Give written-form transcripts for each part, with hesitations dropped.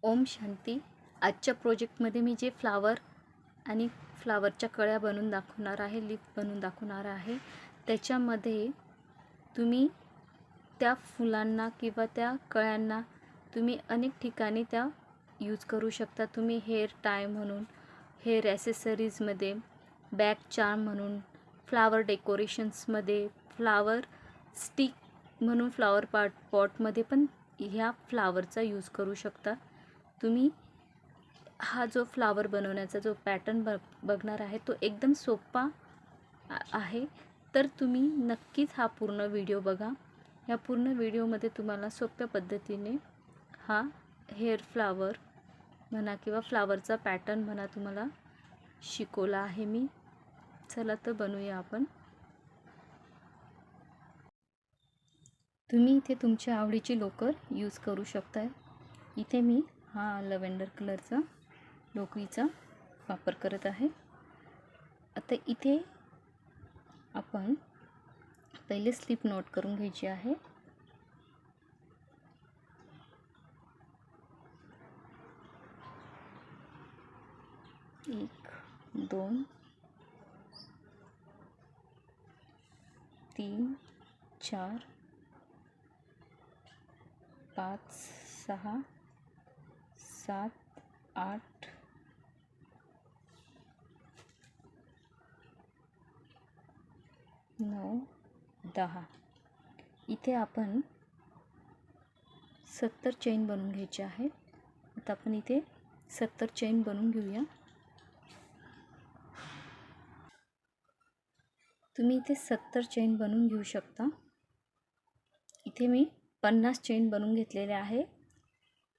ओम शांती. आजच्या प्रोजेक्टमध्ये मी जे फ्लावर आणि फ्लावरच्या कळ्या बनवून दाखवणार आहे, लीफ बनवून दाखवणार आहे. त्याच्यामध्ये तुम्ही त्या फुलांना किंवा त्या कळ्यांना तुम्ही अनेक ठिकाणी त्या यूज करू शकता. तुम्ही हेअर टाय म्हणून, हेअर ॲसेसरीजमध्ये, बॅक चार्म म्हणून, फ्लावर डेकोरेशन्समध्ये, फ्लावर स्टिक म्हणून फ्लावर पॉटमध्ये पण ह्या फ्लावरचा यूज करू शकता. तुम्ही हा जो फ्लावर बनवण्याचा जो पॅटर्न बघणार आहे तो एकदम सोपा आहे. तर तुम्ही नक्कीच हा पूर्ण व्हिडिओ बघा. या पूर्ण व्हिडिओमध्ये तुम्हाला सोप्या पद्धतीने हा हेअर फ्लावर म्हणा किंवा फ्लावरचा पॅटर्न म्हणा तुम्हाला शिकवला आहे मी. चला तर बनवूया आपण. तुम्ही इथे तुमच्या आवडीची लोकर यूज करू शकता. इथे मी हा लव्हेंडर कलरचा लोकरीचा वापर करत आहे. आता इथे आपण पहिले स्लिप नोट करून घ्यायची आहे. एक, 2, 3, 4, 5, 6, 7, 8, 9, 10. इथे आपण 70 चेन बनवून घ्यायचे आहेत. आता आपण इथे 70 चेन बनवून घेऊया. तुम्ही इथे 70 चेन बनवून घेऊ शकता. इथे मी 50 चेन बनवून घेतलेले आहे.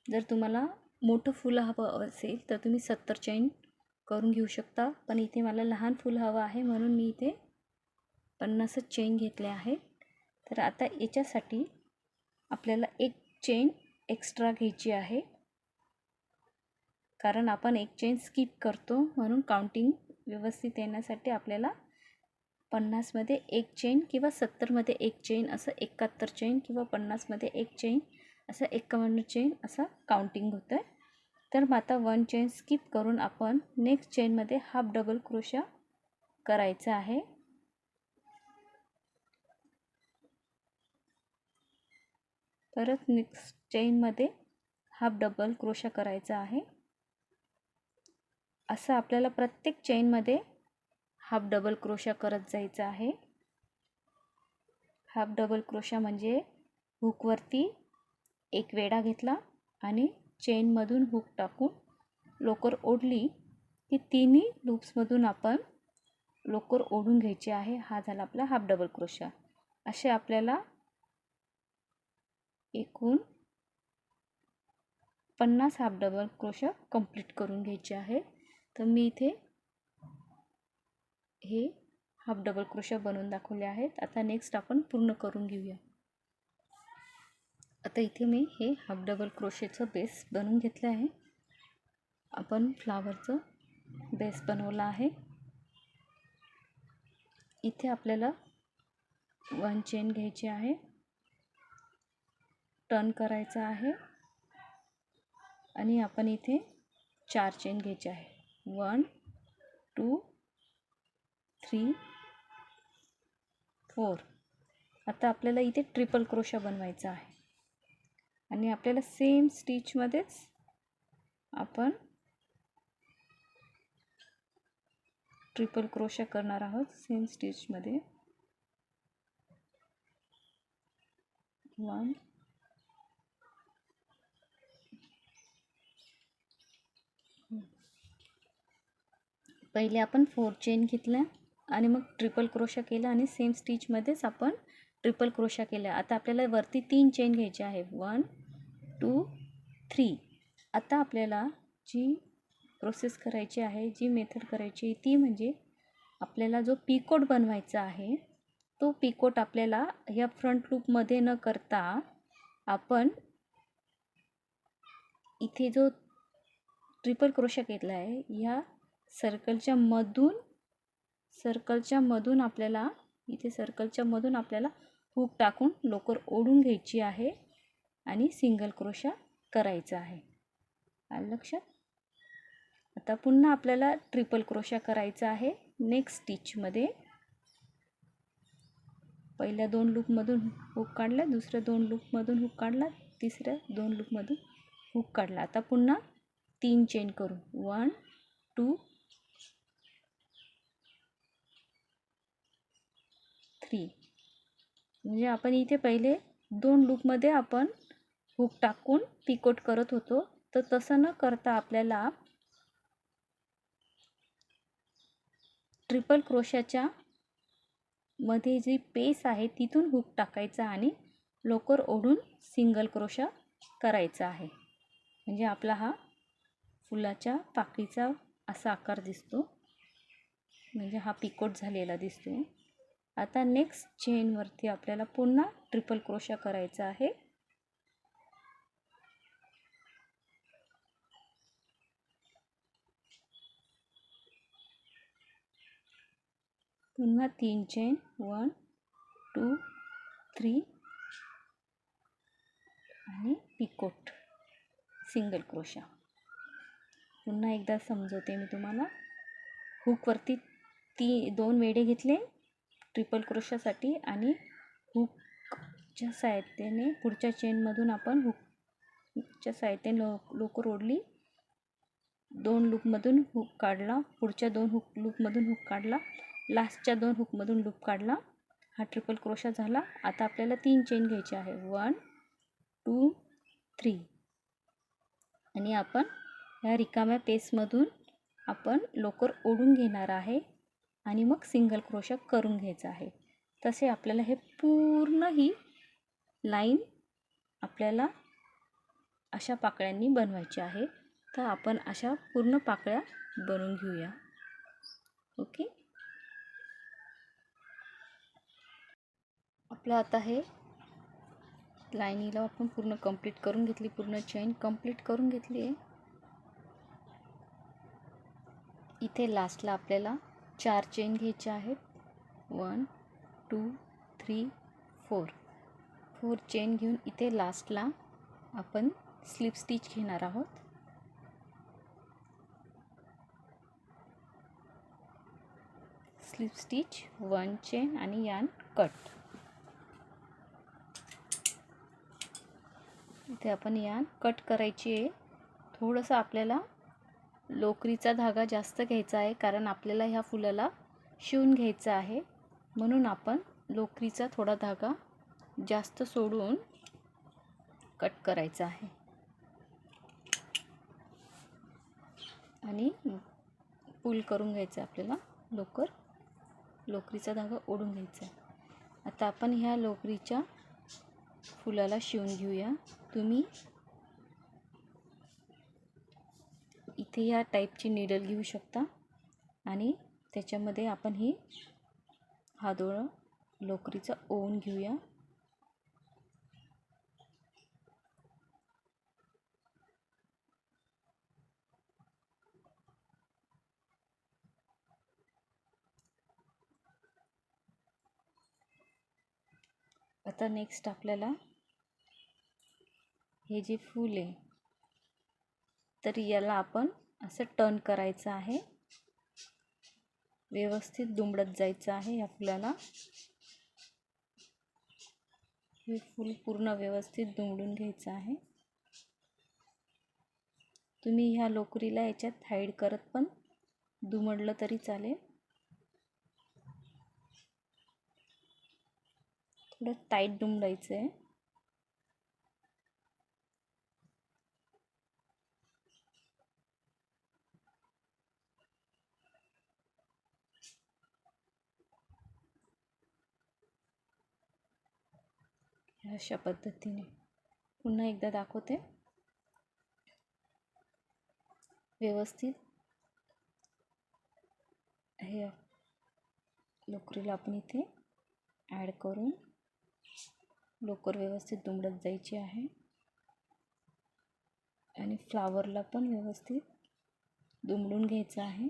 जर तुम्हाला मोठं फुलं हवं असेल तर तुम्ही 70 चेन करून घेऊ शकता, पण इथे मला लहान फुलं हवं आहे म्हणून मी इथे 50 चेन घेतले आहे. तर आता याच्यासाठी आपल्याला एक चेन एक्स्ट्रा घ्यायची आहे, कारण आपण एक चेन स्किप करतो. म्हणून काउंटिंग व्यवस्थित येण्यासाठी आपल्याला 50 मध्ये एक चेन किंवा 70 मध्ये एक चेन असं 71 चेन किंवा 50 मध्ये एक चेन असं 51 चेन असं काउंटिंग होतं आहे. तर मग आता 1 चेन स्किप करून आपण नेक्स्ट चेनमध्ये हाफ डबल क्रोशा करायचा आहे. परत नेक्स्ट चेनमध्ये हाफ डबल क्रोशा करायचा आहे. असं आपल्याला प्रत्येक चेनमध्ये हाफ डबल क्रोशा करत जायचा आहे. हाफ डबल क्रोशा म्हणजे हुकवरती एक वेढा घेतला आणि चेनमधून हुक टाकून लोकर ओढली की तिन्ही लूप्समधून आपण लोकर ओढून घ्यायची आहे. हा झाला आपला हाफ डबल क्रोशा. असे आपल्याला एकूण 50 हाफ डबल क्रोशा कंप्लीट करून घ्यायचे आहे. तर मी इथे हे हाफ डबल क्रोशा बनवून दाखवले आहेत. आता नेक्स्ट आपण पूर्ण करून घेऊया. आता इथे मी हे हाफ डबल क्रोशेचं बेस बनवून घेतलं आहे. आपण फ्लावरचं बेस बनवला आहे. इथे आपल्याला 1 चेन घ्यायची आहे, टर्न करायचा आहे आणि आपण इथे 4 चेन घ्यायचे आहे. 1, 2, 3, 4. आता आपल्याला इथे ट्रिपल क्रोशा बनवायचा आहे आणि आपल्याला सेम स्टिचमध्येच आपण ट्रिपल क्रोशा करणार आहोत. सेम स्टिचमध्ये 1, पहिले आपण 4 चेन घेतल्या आणि मग ट्रिपल क्रोशा केला आणि सेम स्टिचमध्येच आपण ट्रिपल क्रोशा केला. आता आपल्याला वरती 3 चेन घ्यायचे आहे. 1, 2, 3. आता आपल्याला जी प्रोसेस करायची आहे, जी मेथड करायची ती म्हणजे आपल्याला जो पीकोट बनवायचा आहे तो पीकोट आपल्याला ह्या फ्रंट लूपमध्ये न करता आपण इथे जो ट्रिपल क्रोशा केला आहे ह्या सर्कलच्या मधून आपल्याला इथे सर्कलच्या मधून आपल्याला हुक टाकून लोकर ओढून घ्यायची आहे आणि सिंगल क्रोशा करायचा आहे. आलं लक्षात. आता पुन्हा आपल्याला ट्रिपल क्रोशा करायचा आहे. नेक्स्ट स्टिचमध्ये पहिल्या 2 लूपमधून हुक काढला, दुसऱ्या 2 लूपमधून हुक काढला, तिसऱ्या 2 लूपमधून हुक काढला. आता पुन्हा 3 चेन करू. 1 2 3. म्हणजे आपण इथे पहिले 2 लूपमध्ये आपण हुक टाकून पिकोट करत होतो, तर तसं न करता आपल्याला ट्रिपल क्रोशाच्या मध्ये जी पेस आहे तिथून हुक टाकायचा आणि लोकर ओढून सिंगल क्रोशा करायचा आहे. म्हणजे आपला हा फुलाच्या पाकळीचा असा आकार दिसतो, म्हणजे हा पिकोट झालेला दिसतो. आता नेक्स्ट चेनवरती आपल्याला पुन्हा ट्रिपल क्रोशा करायचा आहे. पुन्हा 3 चेन 1 2 3 आणि पिकोट सिंगल क्रोशा. पुन्हा एकदा समजवते मी तुम्हाला. हुकवरती 2 वेढे घेतले ट्रिपल क्रोशासाठी आणि हुकच्या सहाय्याने पुढच्या चेनमधून आपण हुकच्या सहाय्याने लोकर ओढली. 2 लूपमधून हुक काढला, पुढच्या 2 लूपमधून हुक काढला, लास्टच्या 2 हुकमधून लूप काढला. हा ट्रिपल क्रोशा झाला. आता आपल्याला 3 चेन घ्यायचे आहे. 1 2 3 आणि आपण ह्या रिकाम्या पेसमधून आपण लोकर ओढून घेणार आहे आणि मग सिंगल क्रोशा करून घ्यायचा आहे. तसे आपल्याला हे पूर्ण ही लाईन आपल्याला अशा पाकळ्यांनी बनवायची आहे. तर आपण अशा पूर्ण पाकळ्या बनवून घेऊया. ओके. आपलं आता हे लाईनीला आपण पूर्ण कंप्लीट करून घेतली, पूर्ण चेन कंप्लीट करून घेतली आहे. इथे लास्टला आपल्याला 4 चेन घ्यायच्या आहेत. 1 2 3 4 चेन घेऊन इथे लास्टला आपण स्लिप स्टिच घेणार आहोत. स्लिप स्टिच 1 चेन आणि यार्न कट. इथे आपण यार्न कट करायची आहे. थोडंसं आपल्याला लोकरीचा धागा जास्त घ्यायचा आहे, कारण आपल्याला ह्या फुलाला शिवून घ्यायचा आहे. म्हणून आपण लोकरीचा थोडा धागा जास्त सोडून कट करायचा आहे आणि पुल करून घ्यायचं आपल्याला. लोकरीचा धागा ओढून घ्यायचा आहे. आता आपण ह्या लोकरीच्या फुलाला शिवून घेऊया. तुम्ही इथे या टाईपची नीडल घेऊ शकता आणि त्याच्यामध्ये आपण हा दोरा लोकरीचा ओवून घेऊया. आता नेक्स्ट आपल्याला हे जे फूल आहे तर याला आपण असं टर्न करायचं आहे. व्यवस्थित दुमडत जायचं आहे या फुलाला. हे फूल पूर्ण व्यवस्थित दुमडून घ्यायचं आहे. तुम्ही ह्या लोकरीला याच्यात हाईड करत पण दुमडलं तरी चालेल. थोडं टाईट दुमडायचं आहे. अशा पद्धतीने पुन्हा एकदा दाखवते. व्यवस्थित हे लोकरीला आपण इथे ॲड करून लोकर व्यवस्थित दुमडत जायची आहे आणि फ्लावरला पण व्यवस्थित दुमडून घ्यायचं आहे.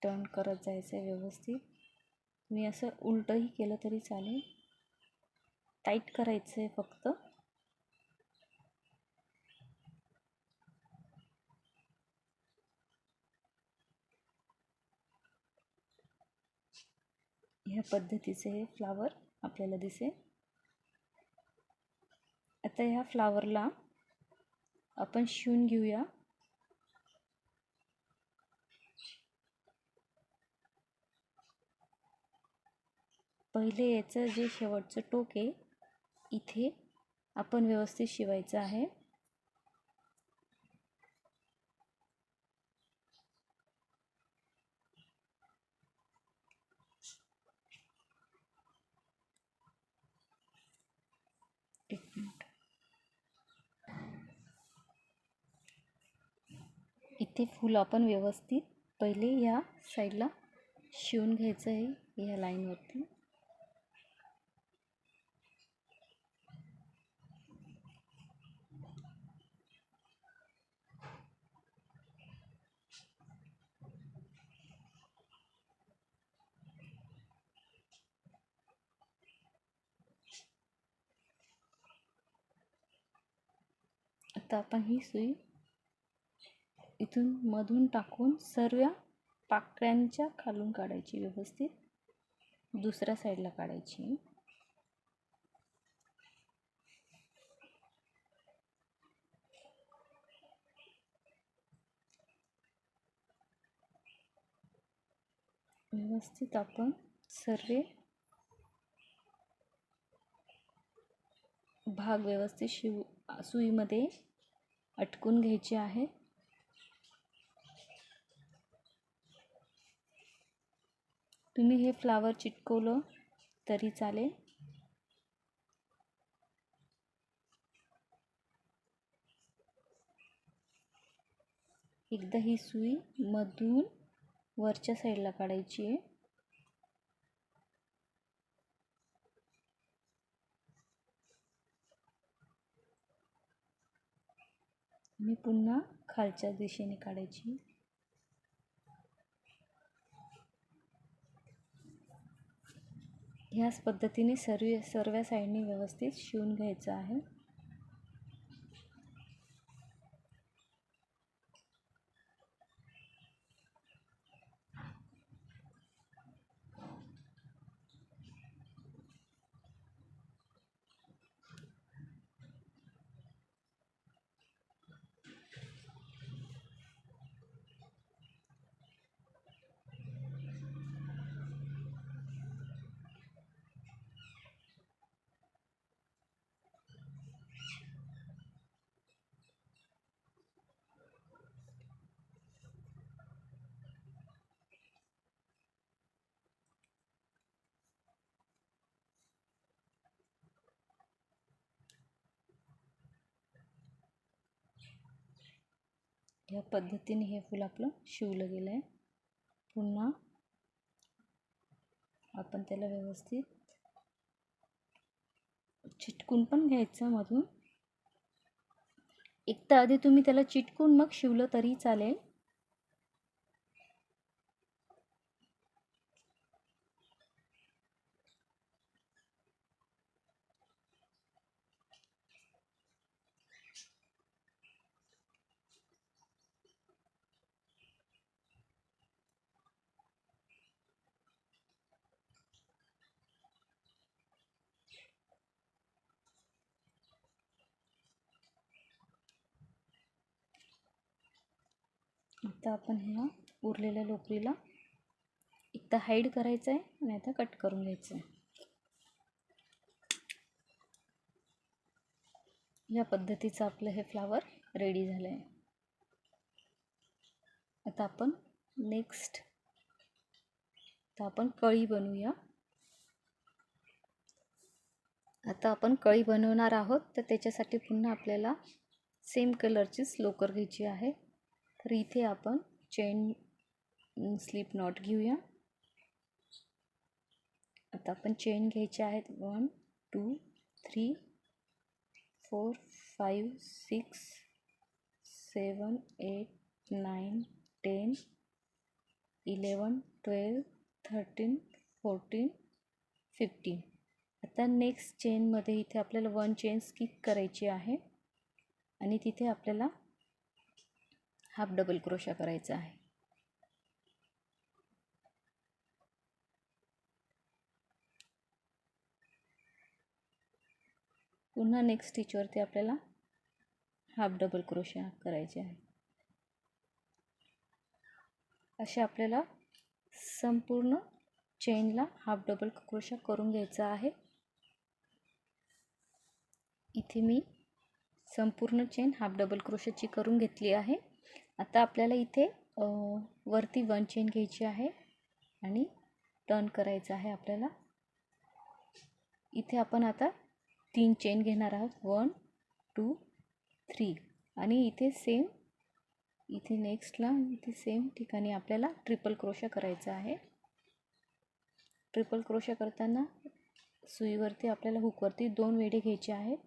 टर्न करत जायचं आहे व्यवस्थित. मी असं उलटंही केलं तरी चालेल. टाईट करायचं आहे फक्त. ह्या पद्धतीचे हे फ्लावर आपल्याला दिसेल. आता ह्या फ्लावरला आपण शिवून घेऊया. पहिले याचं जे शेवटचं टोक आहे इथे आपण व्यवस्थित शिवायचं आहे. एक मिनिट. इथे फूल आपण व्यवस्थित पहिले या साईडला शिवून घ्यायचं आहे या लाईनवरती. आता आपण ही सुई इथून मधून टाकून सर्व पाकळ्यांच्या खालून काढायची, व्यवस्थित दुसऱ्या साईडला काढायची. व्यवस्थित आपण सर्व भाग व्यवस्थित सुईमध्ये अटकून घ्यायचे आहे. तुम्ही हे फ्लावर चिटकवलं तरी चालेल. एकदा ही सुई मधून वरच्या साईडला काढायची आहे. आणि पुन्हा खालच्या दिशेने काढायची. ह्याच पद्धतीने सर्व साईडनी व्यवस्थित शिवून घ्यायचं आहे. ह्या पद्धतीने हे फूल आपलं शिवलं गेलं आहे. पुन्हा आपण त्याला व्यवस्थित चिटकून पण घ्यायचं मधून. एकदा आधी तुम्ही त्याला चिटकून मग शिवलं तरी चालेल. आता आपण ह्या उरलेल्या लोकरीला एकदा हाईड करायचं आहे आणि आता कट करून घ्यायचं आहे. या पद्धतीचं आपलं हे फ्लावर रेडी झालं आहे. आता आपण कळी बनवूया. आता आपण कळी बनवणार आहोत, तर त्याच्यासाठी पुन्हा आपल्याला सेम कलरचीच लोकर घ्यायची आहे. तर इथे आपण चेन स्लिप नॉट घेऊया. आता आपण चेन घ्यायचे आहेत 1 2 3 4 5 6 7 8 9 10 11 12 13 14 15. आता नेक्स्ट चेनमध्ये इथे आपल्याला 1 चेन स्किप करायची आहे आणि तिथे आपल्याला हाफ डबल क्रोशा करायचा आहे. पुन्हा नेक्स्ट स्टिचवरती आपल्याला हाफ डबल क्रोशा करायचे आहे. असे आपल्याला संपूर्ण चेनला हाफ डबल क्रोशा करून घ्यायचा आहे. इथे मी संपूर्ण चेन हाफ डबल क्रोशाची करून घेतली आहे. आता आपल्याला इथे वरती 1 चेन घ्यायची आहे आणि टर्न करायचं आहे आपल्याला. इथे आपण आता 3 चेन घेणार आहोत. 1 2 3 आणि इथे सेम, इथे नेक्स्टला इथे सेम ठिकाणी आपल्याला ट्रिपल क्रोशा करायचा आहे. ट्रिपल क्रोशा करताना सुईवरती आपल्याला हुकवरती 2 वेढे घ्यायचे आहेत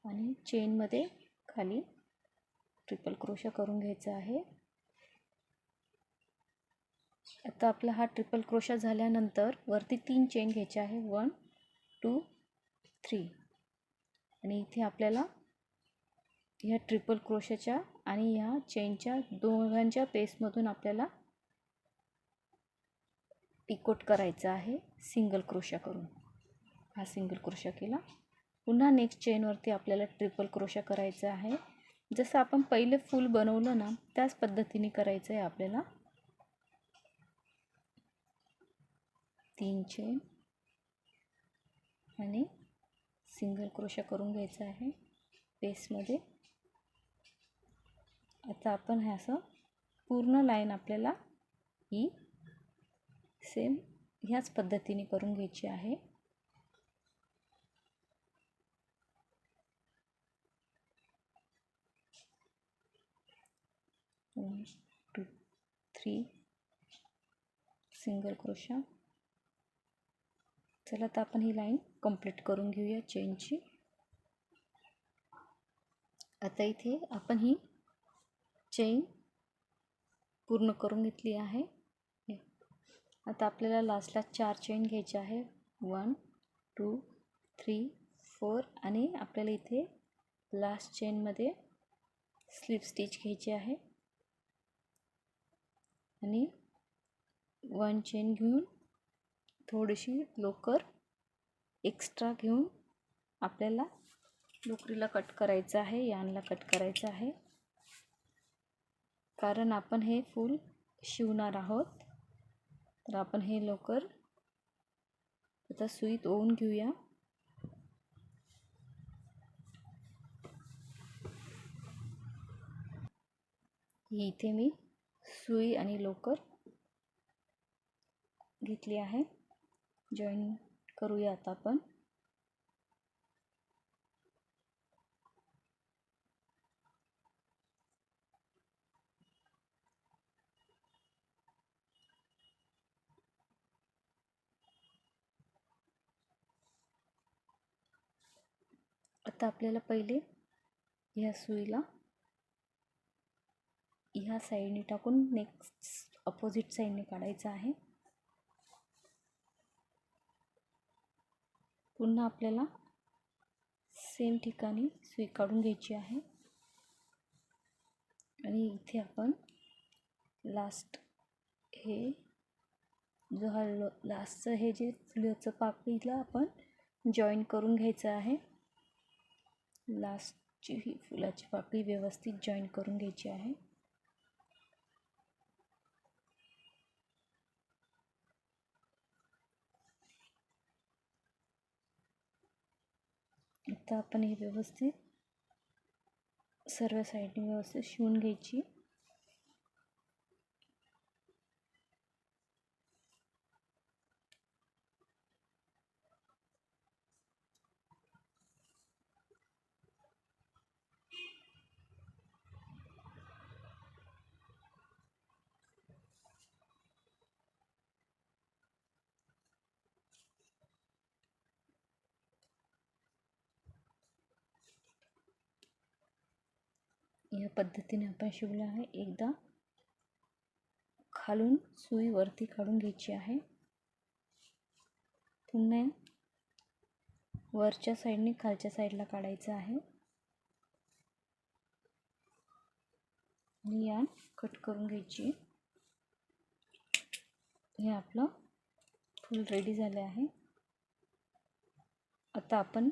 आणि चेनमध्ये खाली ट्रिपल क्रोशा करून घ्यायचा आहे. आता आपला हा ट्रिपल क्रोशा झाल्यानंतर वरती 3 चेन घ्यायचे आहे. 1 2 3 आणि इथे आपल्याला ह्या ट्रिपल क्रोशाच्या आणि ह्या चेनच्या दोघांच्या पेसमधून आपल्याला पिकोट करायचा आहे सिंगल क्रोशा करून. हा सिंगल क्रोशा केला. पुन्हा नेक्स्ट चेनवरती आपल्याला ट्रिपल क्रोशा करायचा आहे. जसं आपण पहिले फूल बनवलं ना त्याच पद्धतीने करायचं आहे आपल्याला. 3 चेन आणि सिंगल क्रोशा करून घ्यायचा आहे पेसमध्ये. आता आपण हे असं पूर्ण लाईन आपल्याला ही सेम ह्याच पद्धतीने करून घ्यायची आहे. 1 2 3 सिंगल क्रोशा. चला तर आपण ही लाईन कंप्लीट करून घेऊया चेनची. आता इथे आपण ही चेन पूर्ण करून घेतली आहे. आता आपल्याला लास्टला 4 चेन घ्यायचे आहे. 1 2 3 4 आणि आपल्याला इथे लास्ट चेनमध्ये स्लिप स्टिच घ्यायची आहे आणि 1 चेन घेऊन थोडीशी लोकर एक्स्ट्रा घेऊन आपल्याला लोकरीला कट करायचं आहे, यानला कट करायचं आहे. कारण आपण हे फूल शिवणार आहोत तर आपण हे लोकर आता सुईत ओवून घेऊया. इथे मी सुई आणि लोकर घेतली आहे. जॉईन करूया आता आपण. आता आपल्याला पहिले ह्या सुईला ह्या साईडने टाकून नेक्स्ट अपोजिट साईडने काढायचं आहे. पुन्हा आपल्याला सेम ठिकाणी सुई काढून घ्यायची आहे आणि इथे आपण लास्ट हे जो हा लास्टचं हे जे फुलाचं पाकळीला आपण जॉईन करून घ्यायचं आहे. लास्टची ही फुलाची पाकळी व्यवस्थित जॉईन करून घ्यायची आहे. आता आपण हे व्यवस्थित सर्व साईडने व्यवस्थित शिवून घ्यायची. या पद्धतीने आपण शिवलं आहे. एकदा खालून सुई वरती काढून घ्यायची आहे. पुन्हा वरच्या साईडने खालच्या साईडला काढायचं आहे आणि या कट करून घ्यायची. हे आपलं फुल रेडी झाले आहे. आता आपण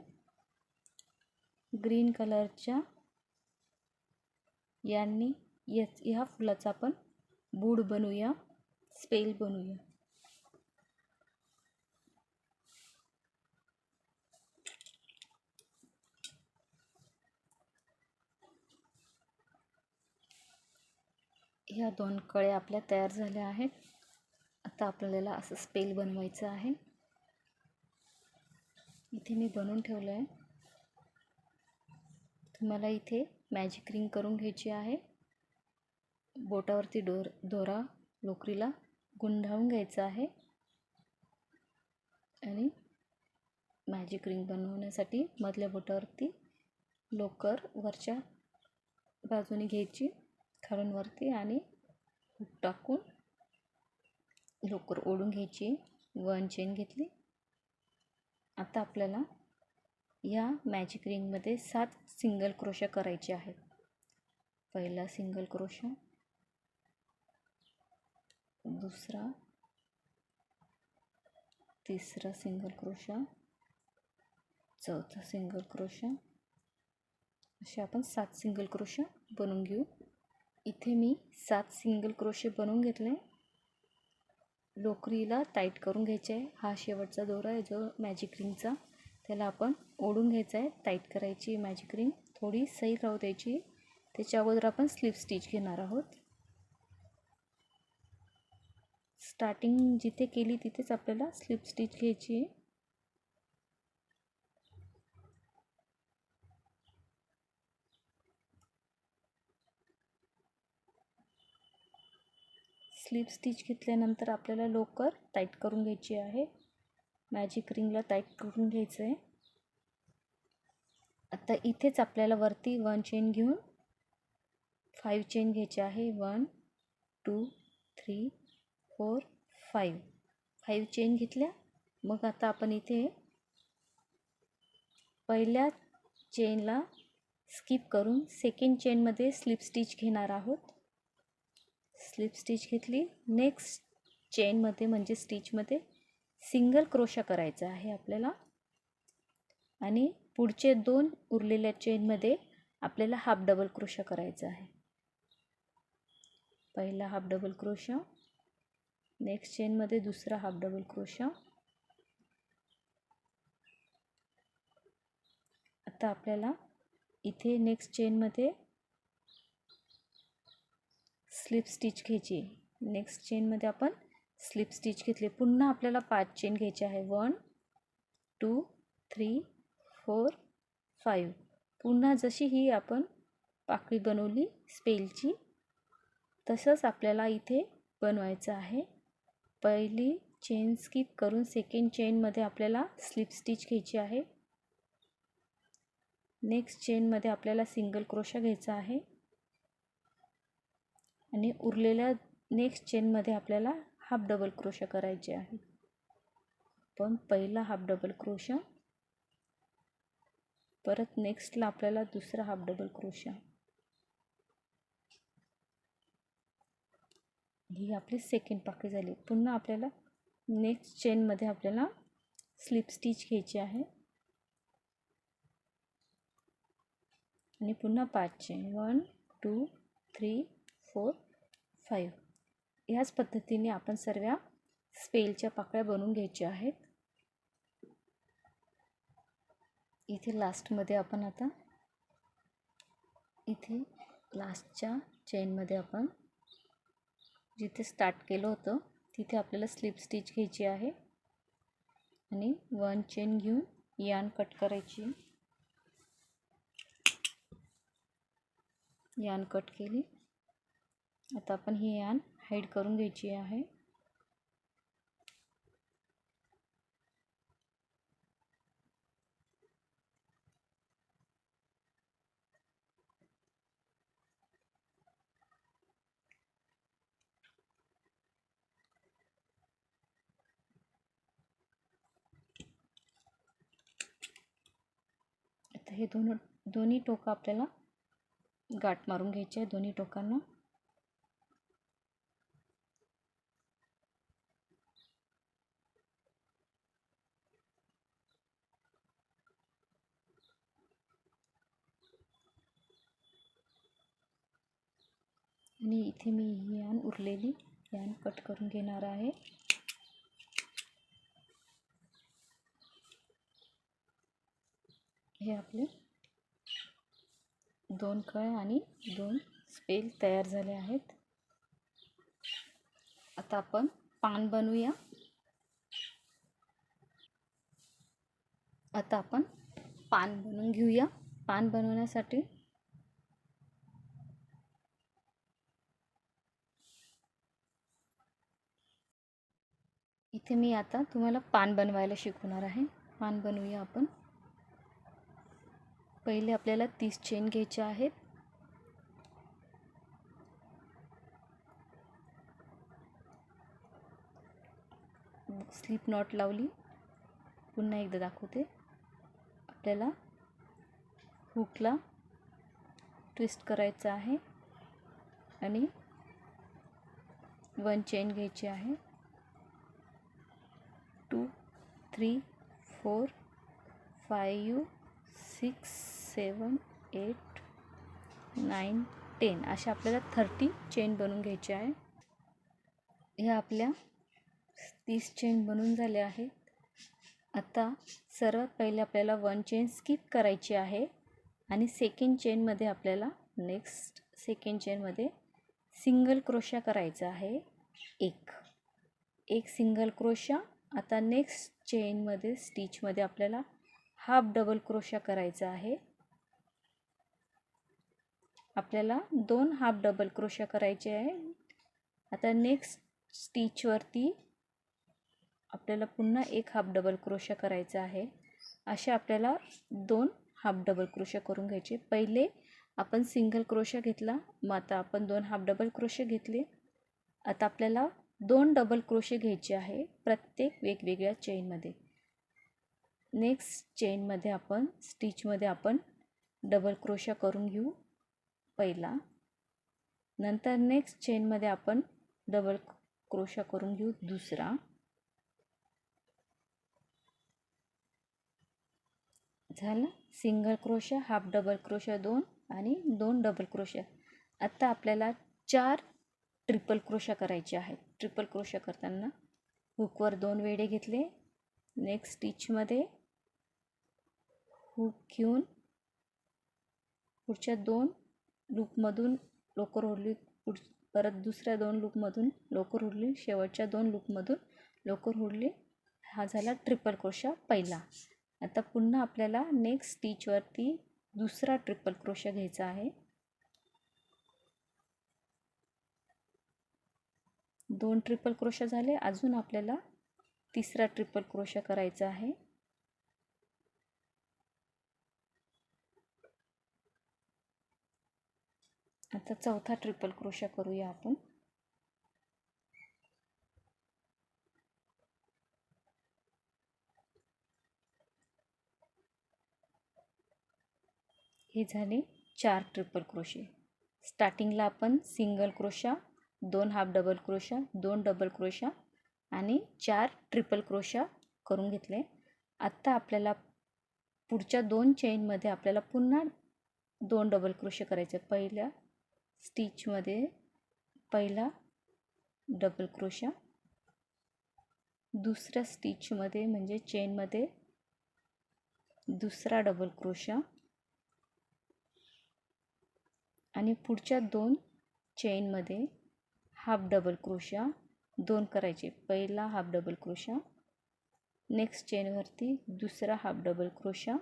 ग्रीन कलरच्या यांनी ह्या फुलाचा आपण बूड बनवूया, स्पेल बनवूया. ह्या 2 कळ्या आपल्या तयार झाल्या आहेत. आता आपल्याला असं स्पेल बनवायचं आहे. इथे मी बनवून ठेवलं आहे. तुम्हाला इथे मॅजिक रिंग करून घ्यायची आहे. बोटावरती दोरा लोकरीला गुंडाळून घ्यायचा आहे आणि मॅजिक रिंग बनवण्यासाठी मधल्या बोटावरती लोकर वरच्या बाजूने घ्यायची खालून वरती आणि हुक टाकून लोकर ओढून घ्यायची. 1 चेन घेतली. आता आपल्याला या मॅजिक रिंगमध्ये 7 सिंगल क्रोशा करायचे आहेत. पहिला सिंगल क्रोशा, दुसरा, तिसरा सिंगल क्रोशा, चौथा सिंगल क्रोशा, असे आपण 7 सिंगल क्रोशा बनवून घेऊ. इथे मी 7 सिंगल क्रोशे बनवून घेतले. लोकरीला टाईट करून घ्यायचे आहे. हा शेवटचा दोरा आहे जो मॅजिक रिंगचा, त्याला आपण ओढून घ्यायचा आहे. टाईट करायची मॅजिक रिंग, थोडी सैल राहू द्यायची. त्याच्या अगोदर आपण स्लिप स्टिच घेणार आहोत. स्टार्टिंग जिथे केली तिथेच आपल्याला स्लिप स्टिच घ्यायची आहे. स्लिप स्टिच घेतल्यानंतर आपल्याला लोकर टाईट करून घ्यायची आहे. मॅजिक रिंगला टाईट करून घ्यायचं आहे. आता इथेच आपल्याला वरती 1 चेन घेऊन 5 चेन घ्यायचे आहे. 1 2 3 4 5 चेन घेतल्या. मग आता आपण इथे पहिल्या चेनला स्किप करून सेकंड चेनमध्ये स्लिप स्टिच घेणार आहोत. स्लिप स्टिच घेतली. नेक्स्ट चेनमध्ये म्हणजे स्टिचमध्ये सिंगल क्रोशा करायचा आहे आपल्याला आणि पुढचे 2 उरलेल्या चेनमध्ये आपल्याला हाफ डबल क्रोशा करायचा आहे. पहिला हाफ डबल क्रोशा, नेक्स्ट चेनमध्ये दुसरा हाफ डबल क्रोशा. आता आपल्याला इथे नेक्स्ट चेनमध्ये स्लिप स्टिच घ्यायची. नेक्स्ट चेनमध्ये आपण स्लिप स्टिच घेतले. पुन्हा आपल्याला 5 चेन घ्यायचे आहे. 1 2 3 4 5. पुन्हा जशी ही आपण पाकळी बनवली स्पेलची तसंच आपल्याला इथे बनवायचं आहे. पहिली चेन स्किप करून सेकंड चेनमध्ये आपल्याला स्लिप स्टिच घ्यायची आहे. नेक्स्ट चेनमध्ये आपल्याला सिंगल क्रोशा घ्यायचा आहे आणि उरलेल्या नेक्स्ट चेनमध्ये आपल्याला हाफ डबल क्रोशा करायचे आहे. पण पहिला हाफ डबल क्रोशा, परत नेक्स्टला आपल्याला दुसरा हाफ डबल क्रोशा. ही आपली सेकंड पाकळी झाली. पुन्हा आपल्याला नेक्स्ट चेनमध्ये आपल्याला स्लिप स्टिच घ्यायची आहे आणि पुन्हा 5 चेन 1 2 3 4 5. ह्याच पद्धतीने आपण सर्व स्पेलच्या पाकळ्या बनवून घ्यायच्या आहेत. इथे लास्टमध्ये आपण आता इथे लास्टच्या चेनमध्ये आपण जिथे स्टार्ट केलं होतं तिथे आपल्याला स्लिप स्टिच घ्यायची आहे आणि 1 चेन घेऊन यार्न कट करायची. यार्न कट केली. आता आपण ही यार्न हाईड करून घ्यायची आहे. आता हे दोन्ही टोकं आपल्याला गाठ मारून घ्यायचे आहे. दोन्ही टोकांना आणि इथे मी ही यान उरलेली यान कट करून घेणार आहे. हे आपले 2 कळे आणि 2 स्पेल तयार झाले आहेत. आता आपण पान बनवूया. आता आपण पान बनवून घेऊया. पान बनवण्यासाठी इथे मी आता तुम्हाला पान बनवायला शिकवणार आहे. पान बनवूया आपण. पहिले आपल्याला 30 चेन घ्यायचे आहेत. स्लिप नॉट लावली. पुन्हा एकदा दाखवते. आपल्याला हुकला ट्विस्ट करायचा आहे आणि 1 चेन घ्यायची आहे. 2 3 4 5 6 7 8 9 10 अशा आपल्याला 30 चेन बनवून घ्यायचे आहे. ह्या आपल्या 30 चेन बनून झाले आहेत. आता सर्वात पहिले आपल्याला 1 चेन स्किप करायची आहे आणि सेकंड चेनमध्ये आपल्याला सेकंड चेनमध्ये सिंगल क्रोशा करायचा आहे. एक सिंगल क्रोशा. आता नेक्स्ट चेनमध्ये स्टिचमध्ये आपल्याला हाफ डबल क्रोशा करायचा आहे. आपल्याला 2 हाफ डबल क्रोशा करायचे आहे. आता नेक्स्ट स्टिचवरती आपल्याला पुन्हा एक हाफ डबल क्रोशा करायचा आहे. अशा आपल्याला 2 हाफ डबल क्रोशा करून घ्यायचे. पहिले आपण सिंगल क्रोशा घेतला, मग आता आपण 2 हाफ डबल क्रोशे घेतले. आता आपल्याला 2 डबल क्रोशे घ्यायचे आहे प्रत्येक वेगवेगळ्या चेनमध्ये. नेक्स्ट चेनमध्ये आपण स्टिचमध्ये आपण डबल क्रोशा करून घेऊ पहिला. नंतर नेक्स्ट चेनमध्ये आपण डबल क्रोशा करून घेऊ दुसरा. झालं. Single crochet, half double crochet 2 आणि 2 डबल क्रोशा. आता आपल्याला 4 ट्रिपल क्रोशा करायचे आहेत. ट्रिपल क्रोशा करताना हुकवर 2 वेढे घेतले. नेक्स्ट स्टिचमध्ये हुक घेऊन पुढच्या 2 लूपमधून लोकर ओढली. परत दुसऱ्या 2 लूपमधून लोकर ओढली. शेवटच्या 2 लूपमधून लोकर ओढली. हा झाला ट्रिपल क्रोशा पहिला. आता पुन्हा आपल्याला नेक्स्ट स्टिचवरती दुसरा ट्रिपल क्रोशा घ्यायचा आहे. 2 ट्रिपल क्रोशा झाले. अजून आपल्याला तिसरा ट्रिपल क्रोशा करायचा आहे. आता चौथा ट्रिपल क्रोशा करूया आपण. हे झाले 4 ट्रिपल क्रोशे. स्टार्टिंगला आपण single crochet, 2 half double crochet, 2 double crochet आणि 4 ट्रिपल क्रोशा करून घेतले. आत्ता आपल्याला पुढच्या 2 चेनमध्ये आपल्याला पुन्हा 2 डबल क्रोशे करायचे. पहिल्या स्टिचमध्ये पहिला डबल क्रोशा, दुसऱ्या स्टिचमध्ये म्हणजे चेनमध्ये दुसरा डबल क्रोशा आणि पुढच्या 2 चेनमध्ये हाफ डबल क्रोशा 2 करायचे. पहिला हाफ डबल क्रोशा, नेक्स्ट चेनवरती दुसरा हाफ डबल क्रोशा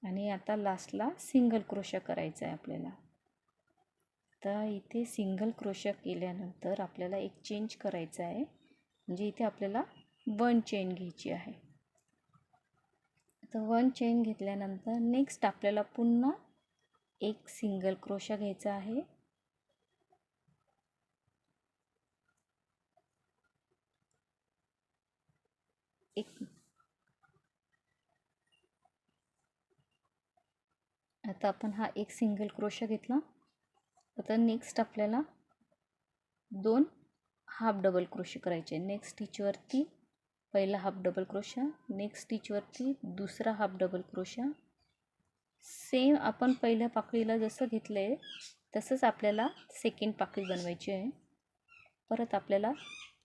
आणि आता लास्टला सिंगल क्रोशा करायचा आहे आपल्याला. तर इथे सिंगल क्रोशा केल्यानंतर आपल्याला एक चेंज करायचा आहे. म्हणजे इथे आपल्याला 1 चेन घ्यायची आहे. तर 1 चेन घेतल्यानंतर नेक्स्ट आपल्याला पुन्हा एक सिंगल क्रोशा घ्यायचा आहे. आता आपण हा एक सिंगल क्रोशा घेतला. आता नेक्स्ट आपल्याला 2 हाफ डबल क्रोशे करायचे. नेक्स्ट स्टिचवरती पहिला हाफ डबल क्रोशा, नेक्स्ट स्टिचवरती दुसरा हाफ डबल क्रोशा सेम आपण पहिल्या पाकळीला जसं घेतलं आहे तसंच आपल्याला सेकंड पाकळी बनवायची आहे. परत आपल्याला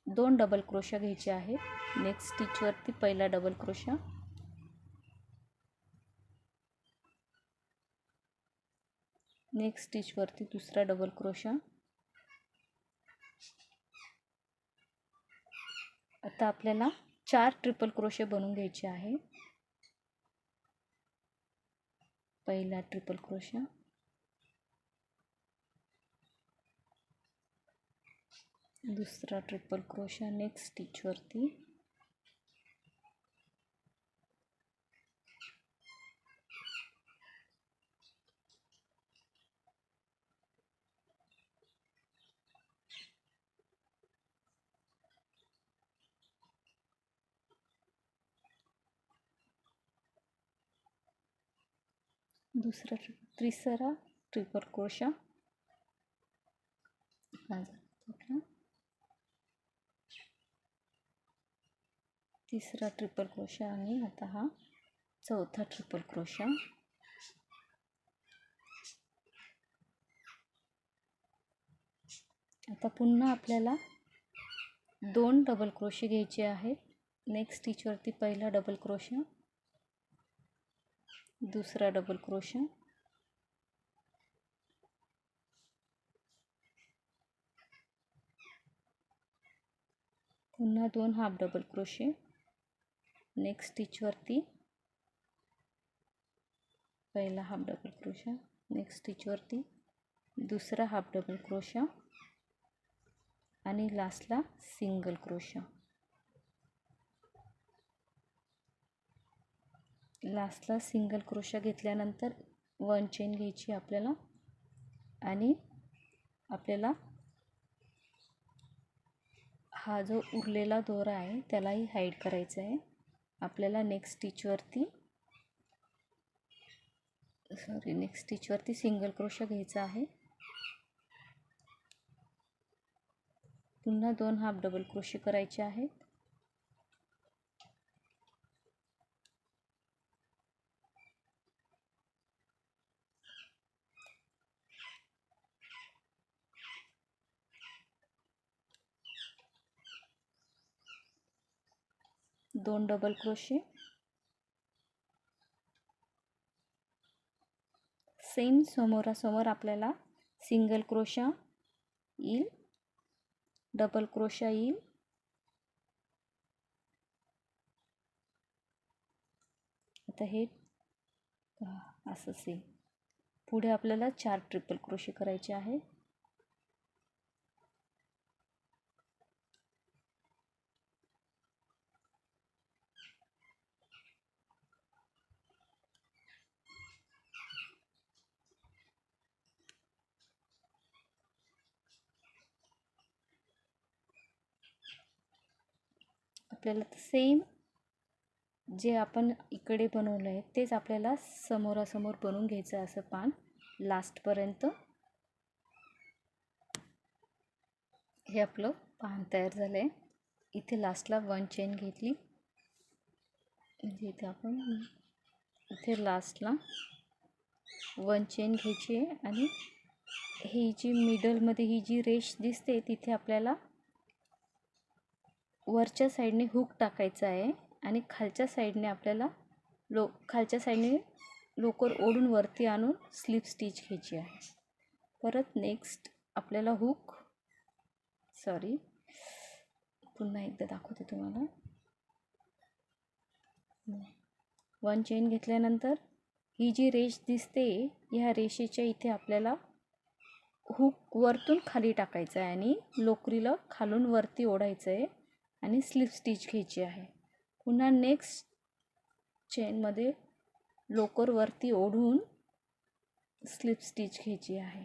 2 डबल क्रोशा घ्यायचे आहेत. नेक्स्ट स्टिचवरती पहिला डबल क्रोशा, नेक्स्ट स्टिचवरती दुसरा डबल क्रोशा. आता आपल्याला 4 ट्रिपल क्रोशे बनवून घ्यायचे आहे. पहिला ट्रिपल क्रोशा, दुसरा ट्रिपल क्रोशा नेक्स्ट स्टिचवरती, तिसरा ट्रिपल क्रोशा, तिसरा ट्रिपल क्रोशा आणि आता हा चौथा ट्रिपल क्रोशा. आता पुन्हा आपल्याला 2 डबल क्रोशे घ्यायचे आहेत. नेक्स्ट स्टिचवरती पहिला डबल क्रोशा, दुसरा डबल क्रोशा, पुन्हा 2 हाफ डबल क्रोशे. नेक्स्ट स्टिचवरती पहिला हाफ डबल क्रोशा, नेक्स्ट स्टिचवरती दुसरा हाफ डबल क्रोशा आणि लास्टला सिंगल क्रोशा. लास्टला सिंगल क्रोशा घेतल्यानंतर 1 चेन घ्यायची आपल्याला आणि आपल्याला हा जो उरलेला दोरा आहे त्यालाही हाईड करायचा आहे. आपल्याला नेक्स्ट स्टिचवरती सिंगल क्रोशा घ्यायचा आहे. पुन्हा 2 हाफ डबल क्रोशे करायचे आहेत. दोन डबल क्रोशे, सेम समोरासमोर आपल्याला सिंगल क्रोशा येईल, डबल क्रोशा येईल, आता हे असं सेम. पुढे आपल्याला 4 ट्रिपल क्रोशे करायचे आहे. आपल्याला सेम जे आपण इकडे बनवलं आहे तेच आपल्याला समोरासमोर बनवून घ्यायचं असं पान लास्टपर्यंत. हे आपलं पान तयार झालं आहे. इथे लास्टला 1 चेन घेतली, म्हणजे इथे आपण इथे लास्टला 1 चेन घ्यायची आहे आणि ही जी मिडलमध्ये ही जी रेष दिसते तिथे आपल्याला वरच्या साईडने हुक टाकायचा आहे आणि खालच्या साईडने आपल्याला खालच्या साईडने लोकर ओढून वरती आणून स्लिप स्टिच घ्यायची आहे. परत नेक्स्ट आपल्याला पुन्हा एकदा दाखवते तुम्हाला. 1 चेन घेतल्यानंतर ही जी रेष दिसते ह्या रेषेच्या इथे आपल्याला हुक वरतून खाली टाकायचं आहे आणि लोकरीला खालून वरती ओढायचं आहे आणि स्लिप स्टिच घ्यायची आहे. पुन्हा नेक्स्ट चेनमध्ये लोकर वरती ओढून स्लिप स्टिच घ्यायची आहे.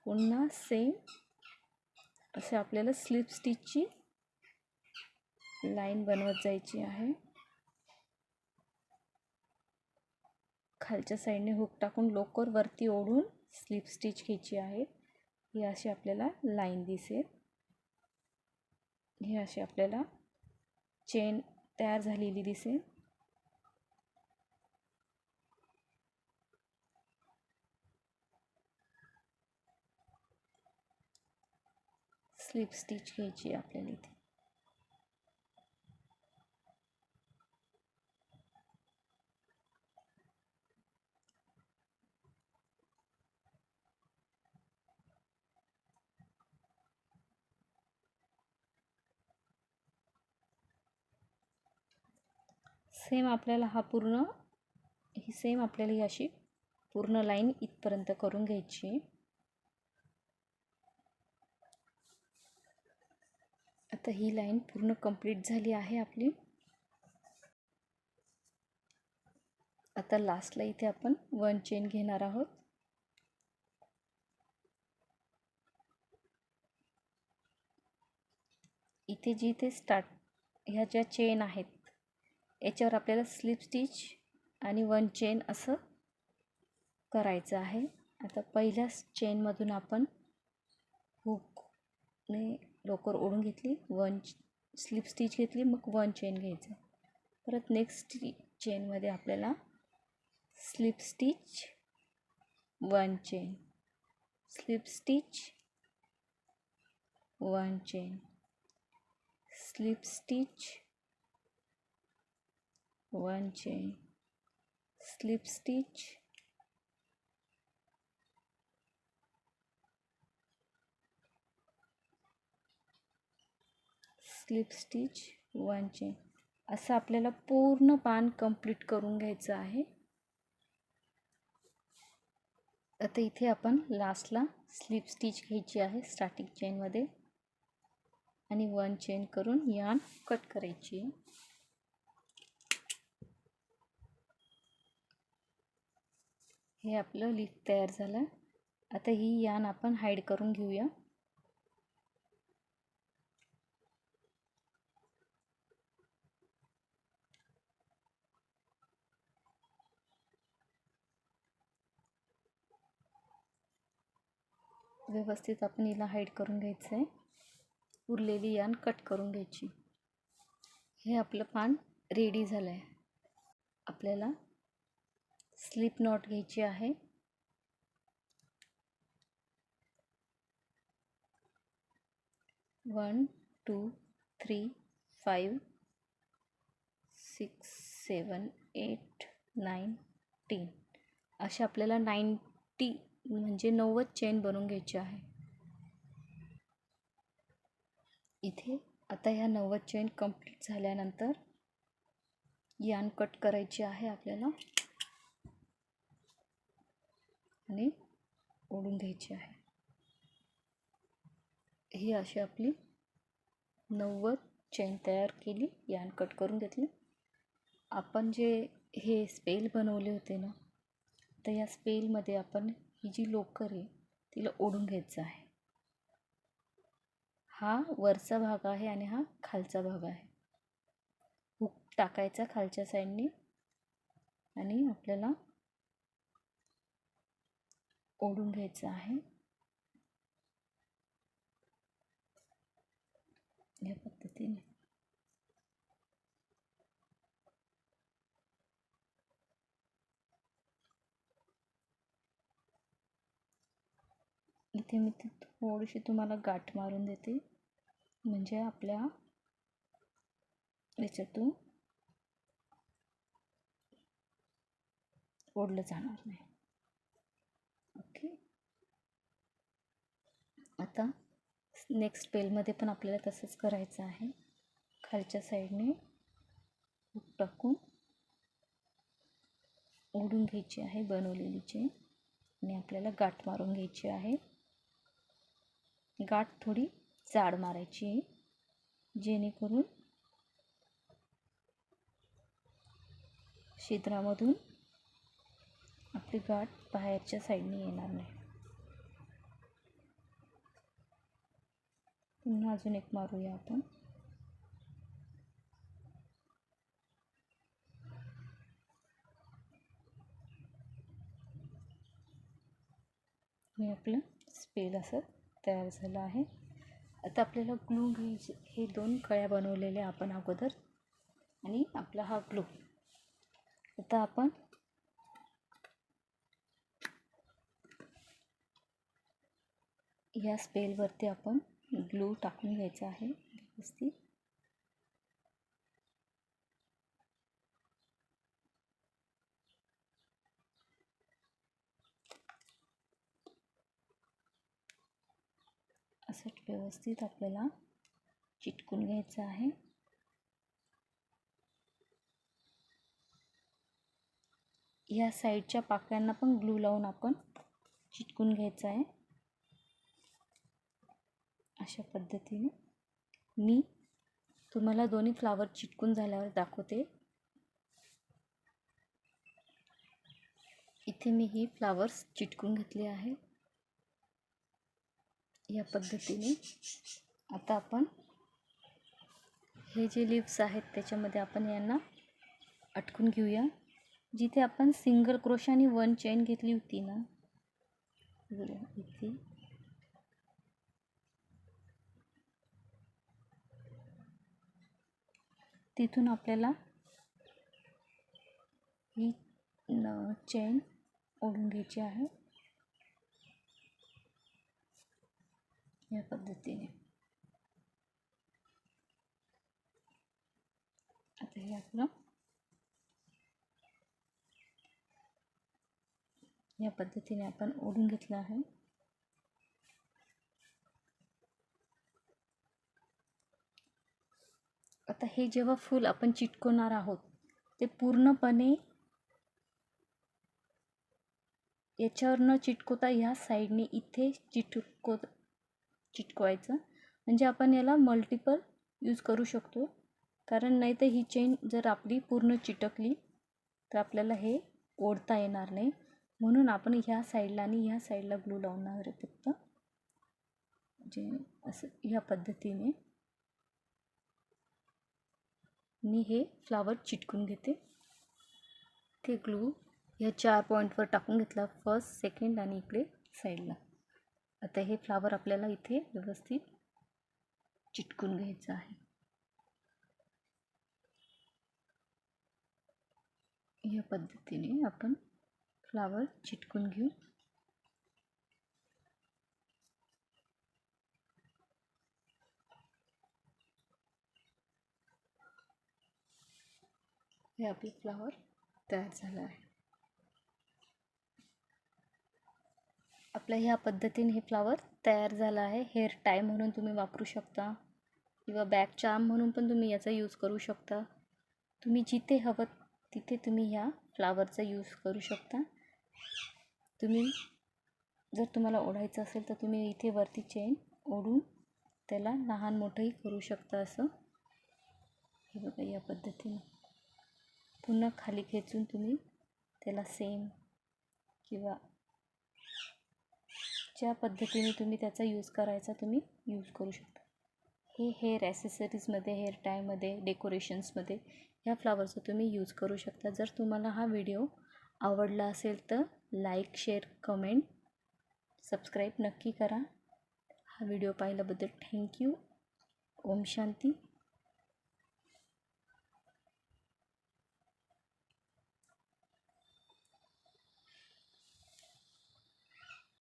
पुन्हा सेम असे आपल्याला स्लिप स्टिचची लाईन बनवत जायची आहे. खालच्या साईडने हुक टाकून लोकर वरती ओढून स्लिप स्टिच घ्यायची आहे. ही अशी आपल्याला लाईन दिसेल. ही अशी आपल्याला चेन तयार झालेली दिसेल. स्लिप स्टिच घ्यायची आहे आपल्याला इथे. सेम आपल्याला ही अशी पूर्ण लाईन इथपर्यंत करून घ्यायची आहे. आता ही लाईन पूर्ण कंप्लीट झाली आहे आपली. आता लास्टला इथे आपण 1 चेन घेणार आहोत. इथे जिथे ह्या ज्या चेन आहेत याच्यावर आपल्याला स्लिप स्टिच आणि 1 चेन असं करायचं आहे. आता पहिल्या चेनमधून आपण हुकने लोकर ओढून घेतली, 1 स्लिप स्टिच घेतली, मग 1 चेन घ्यायचं. परत नेक्स्ट चेनमध्ये आपल्याला slip stitch, 1 chain, slip stitch, 1 chain, slip stitch, 1 chain, slip stitch, slip stitch, 1 chain असं आपल्याला पूर्ण पान कंप्लीट करून घ्यायचं आहे. आता इथे आपण लास्टला स्लिप स्टिच घ्यायची आहे स्टार्टिंग चेनमध्ये आणि 1 चेन करून यार्न कट करायची. हे आपलं लीफ तयार झालं. आता ही यार्न आपण हाईड करून घेऊया. व्यवस्थित आपण हिला हाईड करून घ्यायचं आहे. उरलेली यार्न कट करून घ्यायची. हे आपलं पान रेडी झालं आहे. आपल्याला स्लिप नॉट घ्यायची आहे. 1 2 3 5 6 7 8 9 10 अशा आपल्याला 90 म्हणजे 90 चेन बनवून घ्यायची आहे. इथे आता ह्या 90 चेन कंप्लीट झाल्यानंतर यार्न कट करायची आहे आपल्याला आणि ओढून घ्यायची आहे. ही अशी आपली 90 चेन तयार केली, यार्न कट करून घेतली. आपण जे हे स्पेल बनवले होते ना, तर या स्पेलमध्ये आपण ही जी लोकर आहे तिला ओढून घ्यायचं आहे. हा वरचा भाग आहे आणि हा खालचा भाग आहे. हुक टाकायचा खालच्या साईडने आणि आपल्याला ओढून घ्यायचं आहे. या पद्धतीने इथे मी थोडीशी तुम्हाला गाठ मारून देते म्हणजे आपल्या याच्यातून ओढलं जाणार नाही. ओके. आता नेक्स्ट पेलमध्ये पण आपल्याला तसंच करायचं आहे. खालच्या साईडने हुक टाकून ओढून घ्यायची आहे बनवलेली चेन आणि आपल्याला गाठ मारून घ्यायची आहे. गाठ थोडी जाड मारायची आहे जेणेकरून छिद्रामधून आपली गाठ बाहेरच्या साईडने येणार नाही. पुन्हा अजून एक मारूया आपण. हे आपलं स्पेल असं तयार झालं आहे. आता आपल्याला ग्लू घ्यायचे. हे 2 कळ्या बनवलेल्या आपण अगोदर आणि आपला हा ग्लू. आता आपण या स्पेलवरती आपण ग्लू टाकून घ्यायचा आहे व्यवस्थित. असं व्यवस्थित आपल्याला चिटकून घ्यायचं आहे. या साईडच्या पाकळ्यांना पण ग्लू लावून आपण चिटकून घ्यायचं आहे. अशा पद्धतीने मी तुम्हाला दोन्ही फ्लावर चिटकून झाल्यावर दाखवते. इथे मी ही फ्लावर्स चिटकून घेतले आहे या पद्धतीने. आता आपण हे जे लीव्स आहेत त्याच्यामध्ये आपण यांना अटकून घेऊया. जिथे आपण सिंगल क्रोशा आणि 1 चेन घेतली होती ना, इथे तिथून आपल्याला ही चेन ओढून घ्यायची आहे या पद्धतीने. आता हे आपलं या पद्धतीने आपण ओढून घेतलं आहे. आता हे जेव्हा फूल आपण चिटकवणार आहोत ते पूर्णपणे याच्यावर न चिटकवता ह्या साईडने इथे चिटकवायचं. म्हणजे आपण याला मल्टिपल यूज करू शकतो. कारण नाही तर ही चेन जर आपली पूर्ण चिटकली तर आपल्याला हे ओढता येणार नाही. म्हणून आपण ह्या साईडला आणि ह्या साईडला ग्लू लावणार आहे फक्त. जे असं ह्या पद्धतीने मी हे फ्लावर चिटकून घेते. ते ग्लू या 4 पॉईंटवर टाकून घेतला, फर्स्ट, सेकंड आणि इकडे साईडला. आता हे फ्लावर आपल्याला इथे व्यवस्थित चिटकून घ्यायचं आहे. या पद्धतीने आपण फ्लावर चिटकून घेऊ. हे आपले फ्लावर तयार झालं आहे. आपल्या ह्या पद्धतीने हे फ्लावर तयार झालं आहे. हेअर टाय म्हणून तुम्ही वापरू शकता किंवा बॅक चार्म म्हणून पण तुम्ही याचा यूज करू शकता. तुम्ही जिथे हवं तिथे तुम्ही ह्या फ्लावरचा यूज करू शकता. तुम्ही जर तुम्हाला ओढायचं असेल तर तुम्ही इथे वरती चेन ओढून त्याला लहान मोठंही करू शकता. असं हे बघा या पद्धतीने पुन्हा खाली खेचून तुम्ही त्याला सेम किंवा ज्या पद्धतीने तुम्ही त्याचा यूज करायचा तुम्ही यूज करू शकता. हे हेअर ॲसेसरीजमध्ये, हेअर टायमध्ये, डेकोरेशन्समध्ये ह्या फ्लावरचा तुम्ही यूज करू शकता. जर तुम्हाला हा व्हिडिओ आवडला असेल तर लाईक, शेअर, कमेंट, सबस्क्राईब नक्की करा. हा व्हिडिओ पाहिल्याबद्दल थँक्यू. ओम शांती.